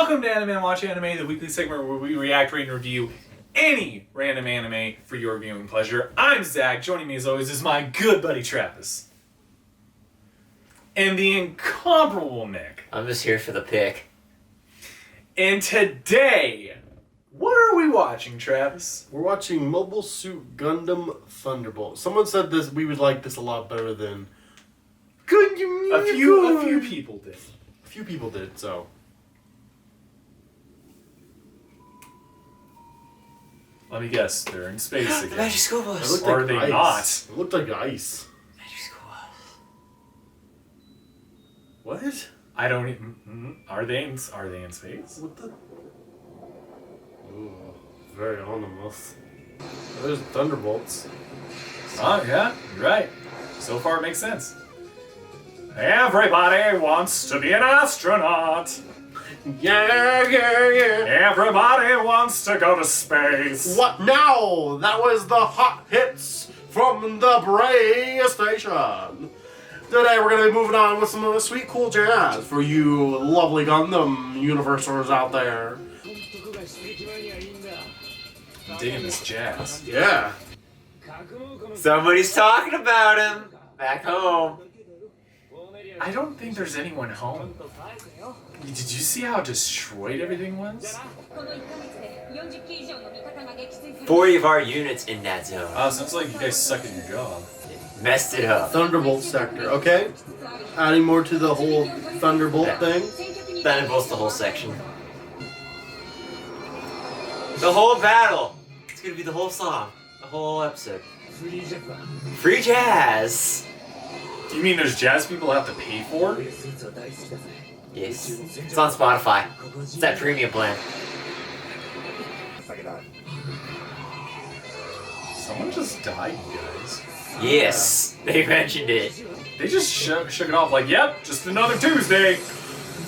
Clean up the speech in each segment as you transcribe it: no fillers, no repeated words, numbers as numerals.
Welcome to Animen Watch Anime, the weekly segment where we react, rate, and review any random anime for your viewing pleasure. I'm Zach. Joining me as always is my good buddy Travis. And the incomparable Nick. I'm just here for the pick. And today, what are we watching, Travis? We're watching Mobile Suit Gundam Thunderbolt. Someone said this we would like this a lot better than Gundam. A few people did. A few people did, so. Let me guess, they're in space The again. Magic School It Bus. looked Or like are they ice. not? It looked like ice. Magic School Bus. What? I don't even. Are they in space? What the? Ooh, very ominous. There's Thunderbolts. Oh, yeah, you're right. So far, it makes sense. Everybody wants to be an astronaut. Yeah, yeah, yeah. Everybody wants to go to space. What now? That was the hot hits from the Bray Station. Today we're going to be moving on with some sweet, cool jazz for you lovely Gundam universers out there. I'm digging this jazz. Yeah. Somebody's talking about him. Back home. I don't think there's anyone home. Did you see how destroyed everything was? 40 of our units in that zone. Oh, sounds like you guys suck at your job. Messed it up. Thunderbolt sector, okay? Adding more to the whole Thunderbolt thing. Thunderbolt's the whole section. The whole battle. It's gonna be the whole song. The whole episode. Free jazz. Do you mean there's jazz people have to pay for? Yes. It's on Spotify. It's that premium plan. Someone just died, you guys. Yes. They mentioned it. They just shook it off like, yep, just another Tuesday.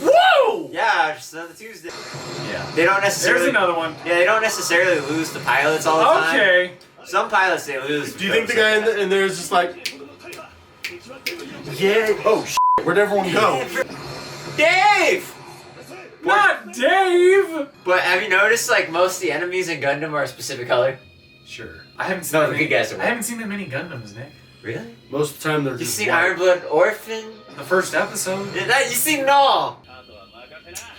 Woo! Yeah, just another Tuesday. Yeah. They don't necessarily. There's another one. Yeah, they don't necessarily lose the pilots all the time. Okay. Some pilots they lose. Do you think the guy in there is just like, yeah, oh shit, where'd everyone go? Dave! Not Dave! But have you noticed like most of the enemies in Gundam are a specific color? Sure. I haven't seen No, the good guys are I haven't seen that many Gundams, Nick. Really? Most of the time they're You just seen white. Ironblood Orphan? The first episode. Yeah, that you seen Null?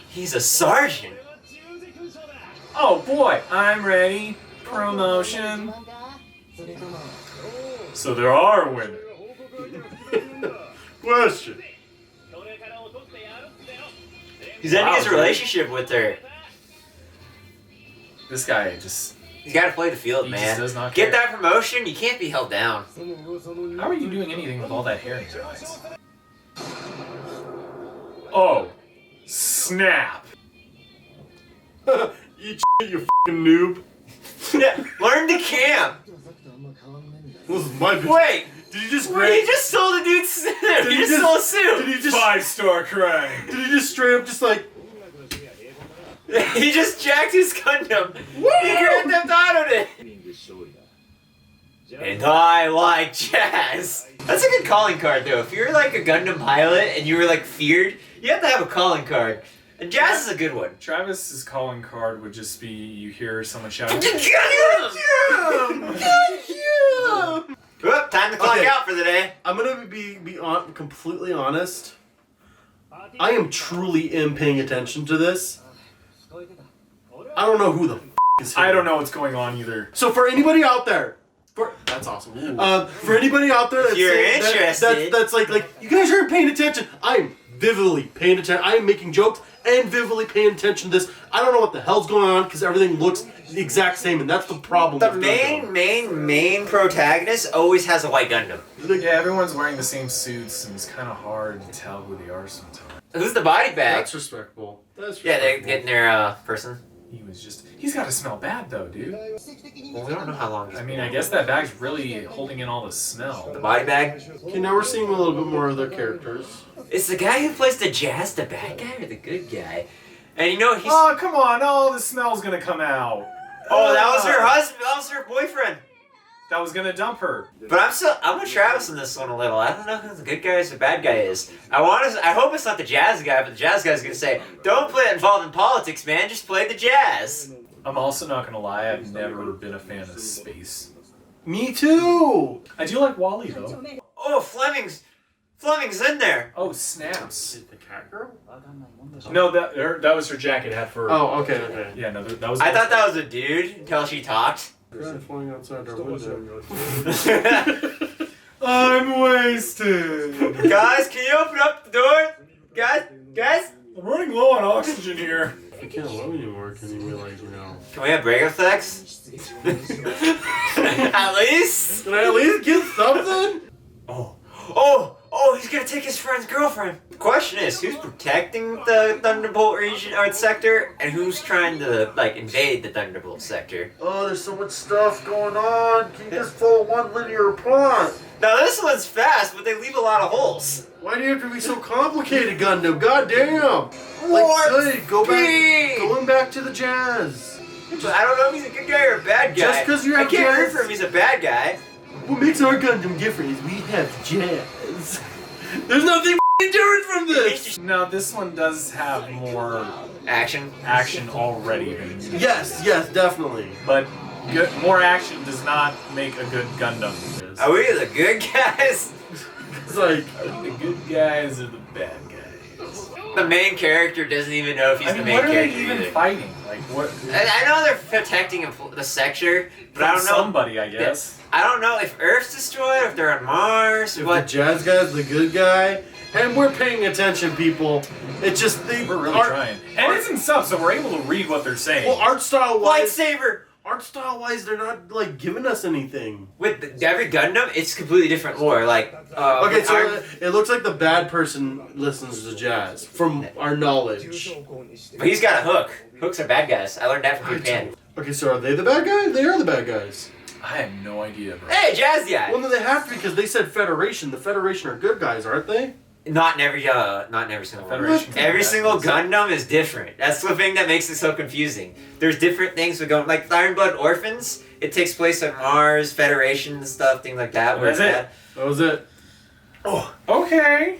He's a sergeant. Oh boy, I'm ready. Promotion. So there are women. Question. He's ending Wow, his dude. relationship with her. This guy just... He's got to play the field, He man. just does not Get care. that promotion. You can't be held down. How are you doing anything with all that hair in your eyes? Oh. Snap. Eat shit, you fucking noob. Yeah, learn to camp. This is my bitch. Wait. Did you just Wait, he just stole the dude's suit. He just stole a suit. Did he just 5-star crime. Did he just straight up just like He just jacked his Gundam. He Grand Theft Auto'd it. And I like jazz. That's a good calling card, though. If you're like a Gundam pilot and you were like feared, you have to have a calling card. And jazz is a good one. Travis's calling card would just be you hear someone shouting, Whoop, time to clock Okay. out for the day. I'm gonna be completely honest. I am truly paying attention to this. I don't know who the is here. I don't know what's going on either. So for anybody out there, that's awesome. For anybody out there that's If you're saying interested. that's like you guys aren't paying attention. I'm vividly paying attention. I am making jokes and vividly paying attention to this. I don't know what the hell's going on because everything looks the exact same, and that's the problem. The with main protagonist always has a white Gundam. Gundam. Yeah, everyone's wearing the same suits, and it's kind of hard to tell who they are sometimes. Who's the body bag? That's respectable. That's Yeah, they're respectable. getting their person. He's got to smell bad though, dude. Well, we don't know how long. I mean, I guess that bag's really holding in all the smell. The body bag. Okay, now we're seeing a little bit more of their characters. Is the guy who plays the jazz the bad guy or the good guy? And you know he's. Oh, come on, all the smell's gonna come out. Oh, that was her husband. That was her boyfriend. that was gonna dump her. But I'm with Travis on this one a little. I don't know who the good guy is or the bad guy is. I hope it's not the jazz guy, but the jazz guy's gonna say, don't play it involved in politics, man, just play the jazz. I'm also not gonna lie, I've never been a fan of space. Me too! I do like Wally though. Oh, Fleming's in there. Oh, snaps. Is the cat girl? No, that was her jacket. It had fur. Oh, okay. Yeah, no, that was. I thought that was a dude until she talked. Flying outside our window. I'm wasted. Guys, can you open up the door? Guys? I'm running low on oxygen here. If you can't love anymore, can you be like, you know... Can we have breakup sex? At least? Can I at least get something? Oh, he's gonna take his friend's girlfriend. The question is, who's protecting the Thunderbolt region or sector, and who's trying to, like, invade the Thunderbolt sector? Oh, there's so much stuff going on. Can you just follow one linear plot? Now, this one's fast, but they leave a lot of holes. Why do you have to be so complicated, Gundam? Goddamn! Like, going back to the jazz. But I don't know if he's a good guy or a bad guy. Just 'cause you have I can't root jazz. for him, he's a bad guy. What makes our Gundam different is we have jazz. There's nothing different from this! No, this one does have more Action. already than usual. Yes, definitely. But more action does not make a good Gundam. Are we the good guys? It's like... Are the good guys or the bad guys? The main character doesn't even know if he's I mean, the main what are character they even either. fighting? Like, what? I know they're protecting the sector, but I don't know. Somebody, I guess. I don't know if Earth's destroyed, or if they're on Mars, or If what. the jazz guy's the good guy, and we're paying attention, people. It's just We're really trying. And it's in sub, so we're able to read what they're saying. Well, art style wise, they're not like giving us anything. With every Gundam, it's completely different lore. Like, Okay, so it looks like the bad person listens to jazz, from our knowledge. but he's got a hook. Hooks are bad guys. I learned that from Japan. Okay, so are they the bad guy? They are the bad guys. I have no idea, bro. Hey, jazz guy. Well, no, they have to because they said Federation. The Federation are good guys, aren't they? Not in every single one. Federation. Every single Gundam is different. That's the thing that makes it so confusing. There's different things with going, like Iron Blood Orphans. It takes place on Mars, Federation and stuff, things like that. Where That's it. That was it. Oh, okay.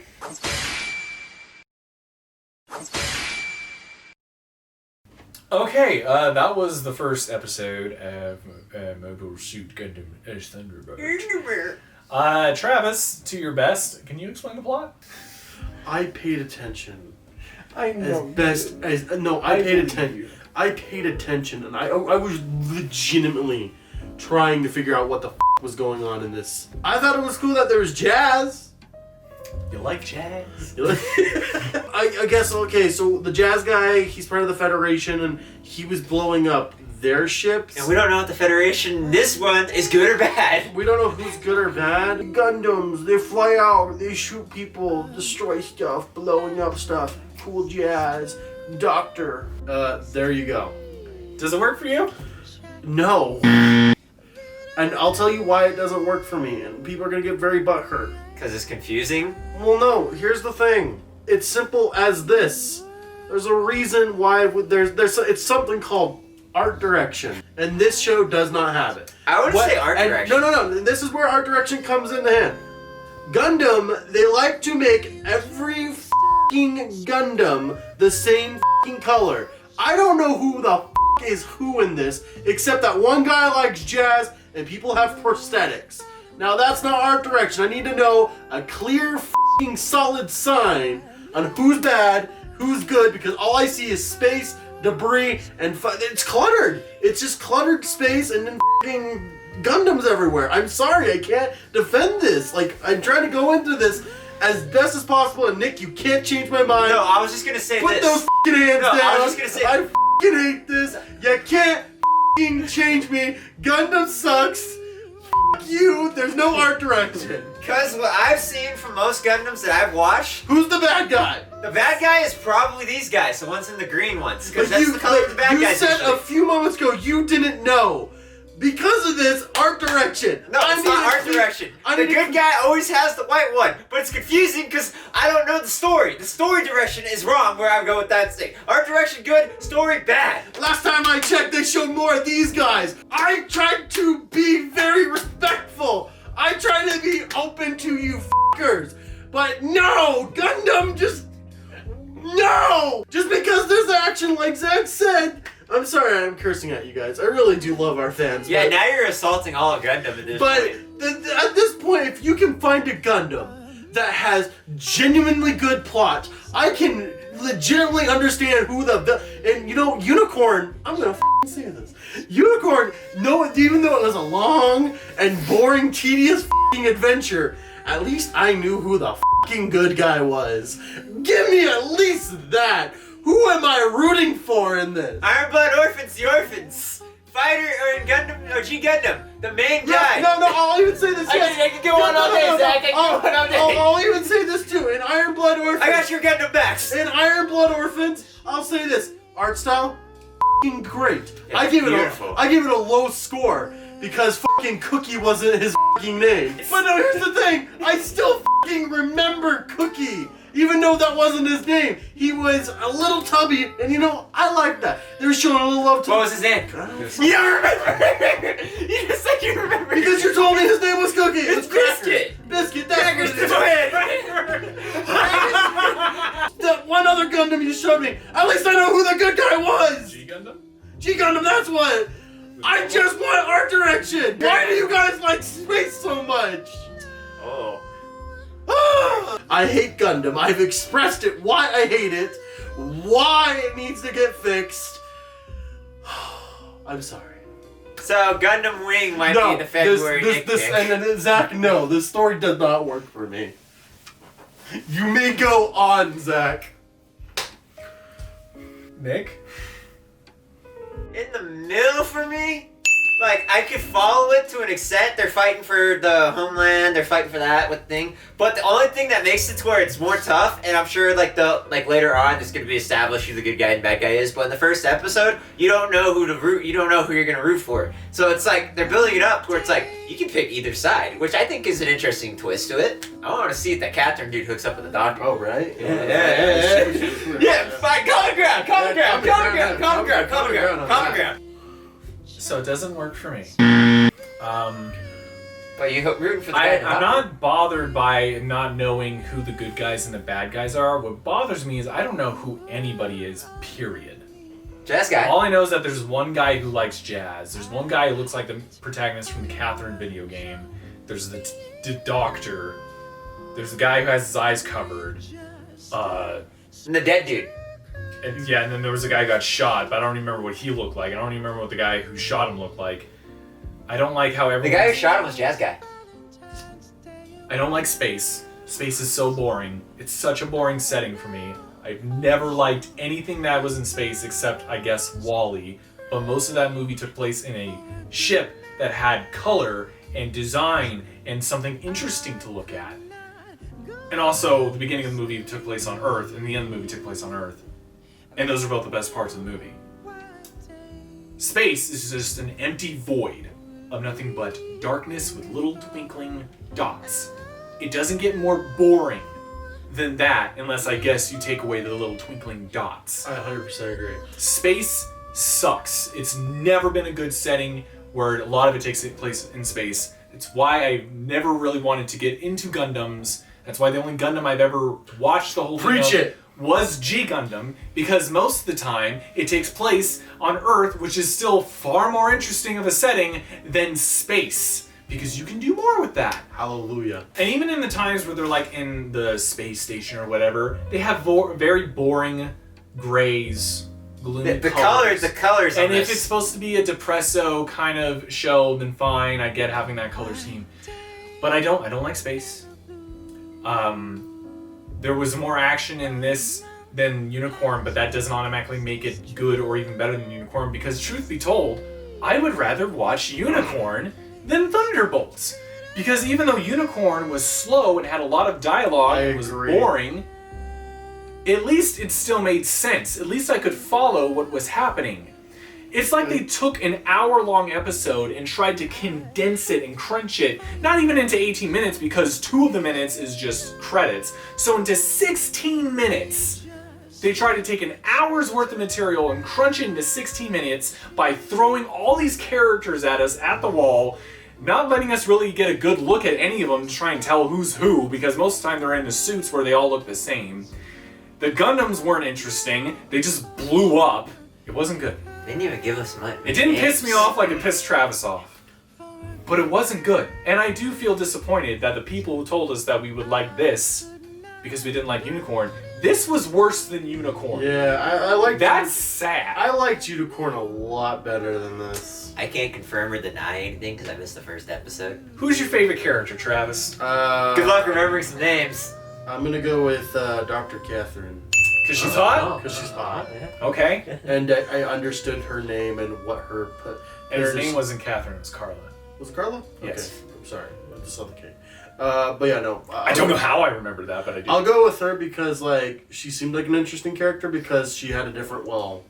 Okay, that was the first episode of Mobile Suit Gundam Thunderbolt. Travis, to your best, can you explain the plot? I paid attention. I I paid attention. I paid attention, and I was legitimately trying to figure out what the was going on in this. I thought it was cool that there was jazz. You like jazz? I guess, okay, so the jazz guy, he's part of the Federation, and he was blowing up their ships. And we don't know if the Federation, this one, is good or bad. We don't know who's good or bad. Gundams, they fly out, they shoot people, destroy stuff, blowing up stuff. Cool jazz. Doctor. There you go. Does it work for you? No. And I'll tell you why it doesn't work for me, and people are gonna get very butthurt. Because it's confusing. Well, no, here's the thing. It's simple as this. There's a reason why it's something called art direction. And this show does not have it. I wouldn't say art direction. No. This is where art direction comes in hand. Gundam, they like to make every f***ing Gundam the same f***ing color. I don't know who the f*** is who in this, except that one guy likes jazz and people have prosthetics. Now that's not art direction. I need to know a clear f***ing solid sign on who's bad, who's good, because all I see is space, debris, and it's cluttered. It's just cluttered space and then f***ing Gundams everywhere. I'm sorry, I can't defend this. Like, I'm trying to go into this as best as possible, and Nick, you can't change my mind. No, I was just gonna say Put this. those f***ing hands down. I was just gonna say. I f***ing hate this. You can't f***ing change me. Gundam sucks. F*** you. There's no art direction. Because what I've seen from most Gundams that I've watched, Who's the bad guy? the bad guy is probably these guys, the ones in the green ones. Because that's the color of the bad you guys. said usually. a few moments ago you didn't know. Because of this, art direction. No, it's not art direction. The good guy always has the white one, but it's confusing because I don't know the story. The story direction is wrong where I go with that thing. Art direction good, story bad. Last time I checked, they showed more of these guys. I tried to be very respectful. I tried to be open to you fuckers. But no, Gundam just... No! Just because there's action like Zach said... I'm sorry I'm cursing at you guys. I really do love our fans. Yeah, now you're assaulting all of Gundam at this point. But at this point, if you can find a Gundam that has genuinely good plot, I can legitimately understand who and you know, Unicorn, I'm gonna say this. Unicorn, no, even though it was a long and boring, tedious adventure, at least I knew who the good guy was. Give me at least that. Who am I rooting for in this? Iron Blood Orphans, the orphans. Fighter or in Gundam or G Gundam, the main guy. No, I'll even say this. I can go on all day, Zach. I can go on all day. I'll even say this too. In Iron Blood Orphans. I got your Gundam backs. In Iron Blood Orphans, I'll say this. Art style, great. I give it a low score because Cookie wasn't his name. But no, here's the thing. I still remember Cookie. Even though that wasn't his name, he was a little tubby, and you know, I like that. They were showing a little love to What was his name? You don't remember? You just said you remember. Because you told me his name was Cookie. It's Biscuit. Biscuit, Crackers to That one other Gundam you showed me, at least I know who the good guy was. G Gundam? G Gundam, that's what. I just want art direction. Why do you guys like space so much? Oh. I hate Gundam. I've expressed it, why I hate it, why it needs to get fixed. I'm sorry. So Gundam Wing might be the February and then Zach, no, this story does not work for me. You may go on, Zach. Nick? In the middle for me? Like, I could follow it to an extent. They're fighting for the homeland. They're fighting for that with thing. But the only thing that makes it to where it's more tough, and I'm sure later on it's going to be established who the good guy and bad guy is. But in the first episode, you don't know who to root. You don't know who you're going to root for. So it's like they're building it up where it's like you can pick either side, which I think is an interesting twist to it. I want to see if that Catherine dude hooks up with the doctor. Oh right. Yeah. Fine. Common ground. So it doesn't work for me. But you rooting for the guy. I'm not bothered by not knowing who the good guys and the bad guys are. What bothers me is I don't know who anybody is, period. Jazz guy. All I know is that there's one guy who likes jazz. There's one guy who looks like the protagonist from the Catherine video game. There's the doctor. There's the guy who has his eyes covered. And the dead dude. And then there was a guy who got shot, but I don't remember what he looked like. I don't even remember what the guy who shot him looked like. I don't like how everyone... The guy who shot him was Jazz Guy. I don't like space. Space is so boring. It's such a boring setting for me. I've never liked anything that was in space except, I guess, WALL-E. But most of that movie took place in a ship that had color and design and something interesting to look at. And also, the beginning of the movie took place on Earth, and the end of the movie took place on Earth. And those are both the best parts of the movie. Space is just an empty void of nothing but darkness with little twinkling dots. It doesn't get more boring than that unless I guess you take away the little twinkling dots. I 100% agree. Space sucks. It's never been a good setting where a lot of it takes place in space. It's why I never really wanted to get into Gundams. That's why the only Gundam I've ever watched the whole thing of was G Gundam, because most of the time it takes place on Earth, which is still far more interesting of a setting than space, because you can do more with that. Hallelujah. And even in the times where they're like in the space station or whatever, they have very boring grays, gloomy the colors. And if it's supposed to be a depresso kind of show, then fine, I get having that color scheme. But I don't like space. There was more action in this than Unicorn, but that doesn't automatically make it good or even better than Unicorn, because truth be told, I would rather watch Unicorn than Thunderbolts. Because even though Unicorn was slow and had a lot of dialogue and was boring, at least it still made sense. At least I could follow what was happening. It's like they took an hour-long episode and tried to condense it and crunch it, not even into 18 minutes because 2 of the minutes is just credits. So into 16 minutes, they tried to take an hour's worth of material and crunch it into 16 minutes by throwing all these characters at us at the wall, not letting us really get a good look at any of them to try and tell who's who, because most of the time they're in the suits where they all look the same. The Gundams weren't interesting, they just blew up. It wasn't good. They didn't even give us much. It didn't piss me off like it pissed Travis off. But it wasn't good. And I do feel disappointed that the people who told us that we would like this, because we didn't like Unicorn, this was worse than Unicorn. Yeah, I like That's sad. I liked Unicorn a lot better than this. I can't confirm or deny anything because I missed the first episode. Who's your favorite character, Travis? Good luck remembering some names. I'm gonna go with Dr. Catherine. Because she's hot? Because she's hot. Okay. And I understood her name and what her... And her name wasn't Catherine, it was Carla. Was it Carla? Yes. Okay. I'm sorry. I just saw the cake. But yeah, no. I don't know how I remember that, but I do. I'll go with her because, like, she seemed like an interesting character because she had a different, well...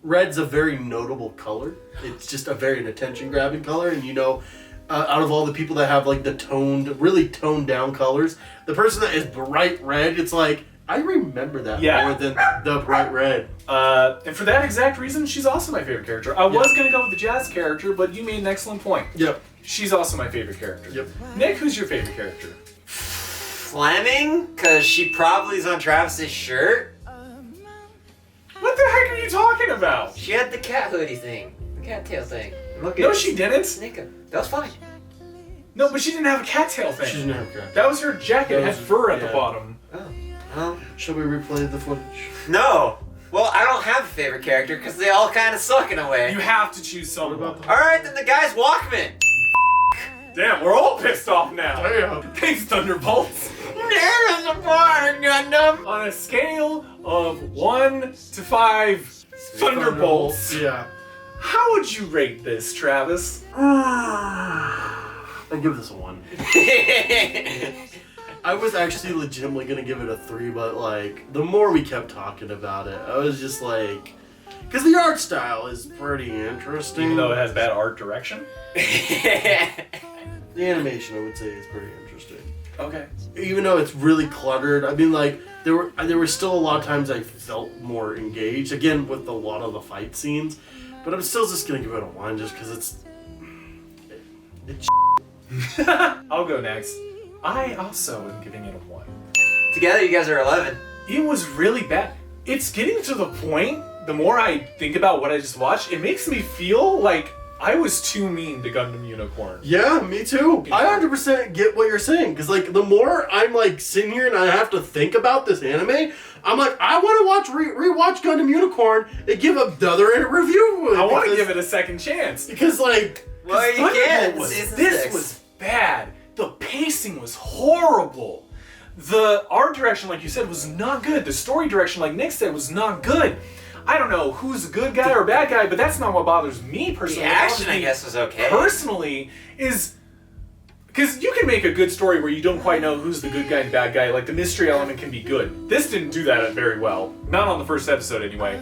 Red's a very notable color. It's just a very attention-grabbing color, and you know... out of all the people that have, like, the really toned down colors, the person that is bright red, it's like, I remember that more than the bright red. And for that exact reason, she's also my favorite character. I was going to go with the Jazz character, but you made an excellent point. Yep. She's also my favorite character. Yep. Nick, who's your favorite character? Fleming, because she probably is on Travis's shirt. What the heck are you talking about? She had the cat hoodie thing. The cattail thing. Look at No, she didn't. Sneaker. That was fine. No, but she didn't have a cattail thing. She didn't have a cat. That was her jacket. It had fur at the yeah. bottom. Oh. Shall we replay the footage? No. Well, I don't have a favorite character because they all kind of suck in a way. You have to choose someone. Alright, then the guy's Walkman. Damn, we're all pissed off now. Damn. Thanks, Thunderbolts. There's a bar, Gundam. On a scale of 1 to 5 Thunderbolts, Yeah. how would you rate this, Travis? I'd give this a 1. I was actually legitimately gonna give it a 3, but like, the more we kept talking about it, I was just like... Because the art style is pretty interesting. Even though it has bad art direction? The animation, I would say, is pretty interesting. Okay. Even though it's really cluttered, I mean, like, there were still a lot of times I felt more engaged, again, with a lot of the fight scenes, but I'm still just gonna give it a 1 just because it's I'll go next. I also am giving it a 1. Together, you guys are 11. It was really bad. It's getting to the point, the more I think about what I just watched, it makes me feel like I was too mean to Gundam Unicorn. Yeah, me too. I 100% get what you're saying, because like the more I'm like sitting here and I have to think about this anime, I'm like, I want to rewatch Gundam Unicorn and give another review. I want to give it a second chance. Because like, Well, you can't. This was bad. The pacing was horrible. The art direction, like you said, was not good. The story direction, like Nick said, was not good. I don't know who's a good guy or a bad guy, but that's not what bothers me personally. The action, I guess, was okay. Personally, is because you can make a good story where you don't quite know who's the good guy and bad guy. Like the mystery element can be good. This didn't do that very well. Not on the first episode, anyway.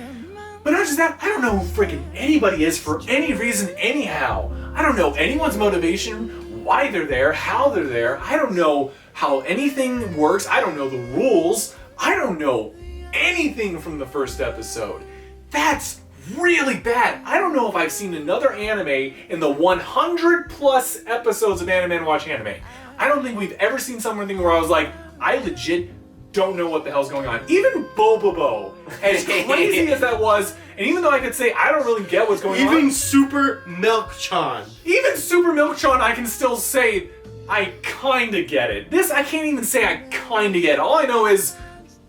But not just that, I don't know who freaking anybody is for any reason, anyhow. I don't know anyone's motivation, why they're there, how they're there. I don't know how anything works. I don't know the rules. I don't know anything from the first episode. That's really bad. I don't know if I've seen another anime in the 100 plus episodes of Animen Watch Anime. I don't think we've ever seen something where I was like, I legit don't know what the hell's going on. Even Bobobo, as crazy as that was, and even though I could say I don't really get what's going on. even Super Milk-chan. Even Super Milk-chan, I can still say I kinda get it. This, I can't even say I kinda get it. All I know is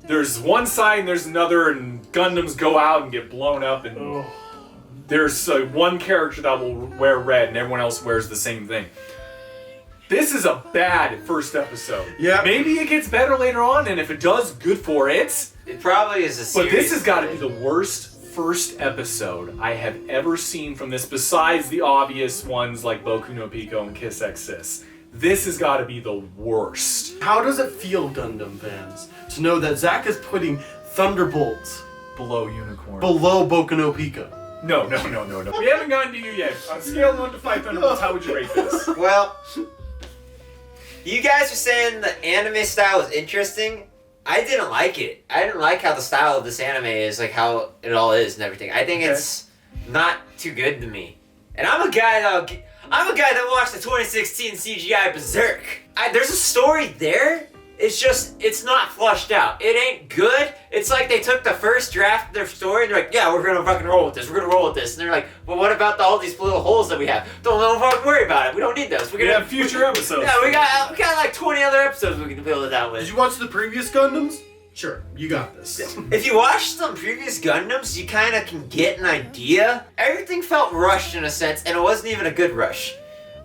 there's one side and there's another, and Gundams go out and get blown up, and there's one character that will wear red and everyone else wears the same thing. This is a bad first episode. Yeah. Maybe it gets better later on, and if it does, good for it. It probably is a series. But this has got to be the worst first episode I have ever seen from this, besides the obvious ones like Boku no Pico and Kiss X Sis. This has got to be the worst. How does it feel, Gundam fans, to know that Zack is putting Thunderbolt Below Unicorn. below Boku no Pico? No. We haven't gotten to you yet. On a scale of 1 to 5 Thunderbolts, how would you rate this? Well, you guys were saying the anime style was interesting. I didn't like it. I didn't like how the style of this anime is, like how it all is and everything. I think it's not too good to me. And I'm a guy that watched the 2016 CGI Berserk. There's a story there. It's not flushed out. It ain't good. It's like they took the first draft of their story and they're like, yeah, we're gonna fucking roll with this. We're gonna roll with this. And they're like, well, what about all these little holes that we have? Don't fucking worry about it. We don't need those. We have future episodes. Yeah, we got like 20 other episodes we can build it out with. Did you watch the previous Gundams? Sure, you got this. If you watch some previous Gundams, you kind of can get an idea. Everything felt rushed in a sense, and it wasn't even a good rush.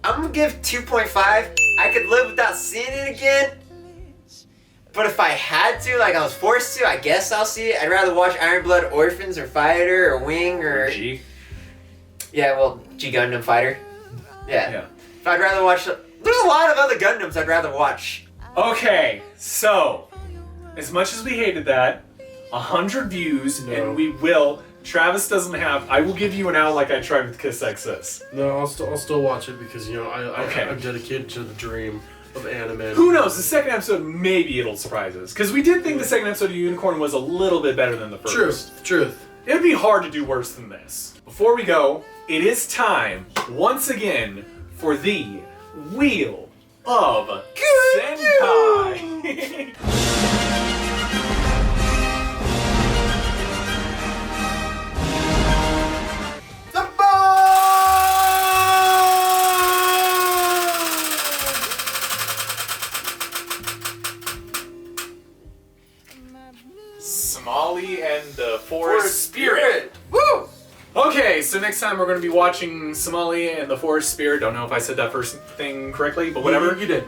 I'm gonna give 2.5. I could live without seeing it again. But if I had to, like I was forced to, I guess I'll see it. I'd rather watch Iron Blood Orphans or Fighter or Wing or... G. Yeah, well, G Gundam Fighter. Yeah. If I'd rather watch... There's a lot of other Gundams I'd rather watch. Okay, so... As much as we hated that, 100 views, and we will... Travis doesn't have... I will give you an out like I tried with Kiss XS. No, I'll still watch it because, you know, I'm dedicated to the dream of Animen. Who knows? The second episode, maybe it'll surprise us. Because we did think the second episode of Unicorn was a little bit better than the first. Truth. It would be hard to do worse than this. Before we go, it is time, once again, for the Wheel of Senpai. Somali and the Forest Spirit. Woo! Okay, so next time we're going to be watching Somali and the Forest Spirit. Don't know if I said that first thing correctly, but whatever. You did.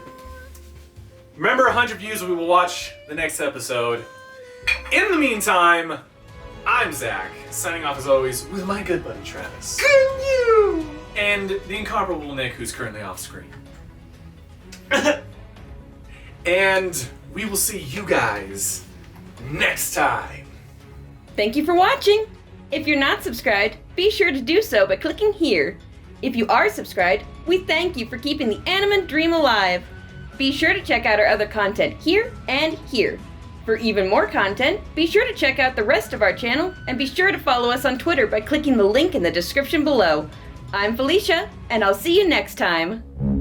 Remember, 100 views, we will watch the next episode. In the meantime, I'm Zach, signing off as always with my good buddy Travis. And the incomparable Nick, who's currently off screen. And we will see you guys next time. Thank you for watching! If you're not subscribed, be sure to do so by clicking here. If you are subscribed, we thank you for keeping the Animen dream alive. Be sure to check out our other content here and here. For even more content, be sure to check out the rest of our channel and be sure to follow us on Twitter by clicking the link in the description below. I'm Felicia, and I'll see you next time.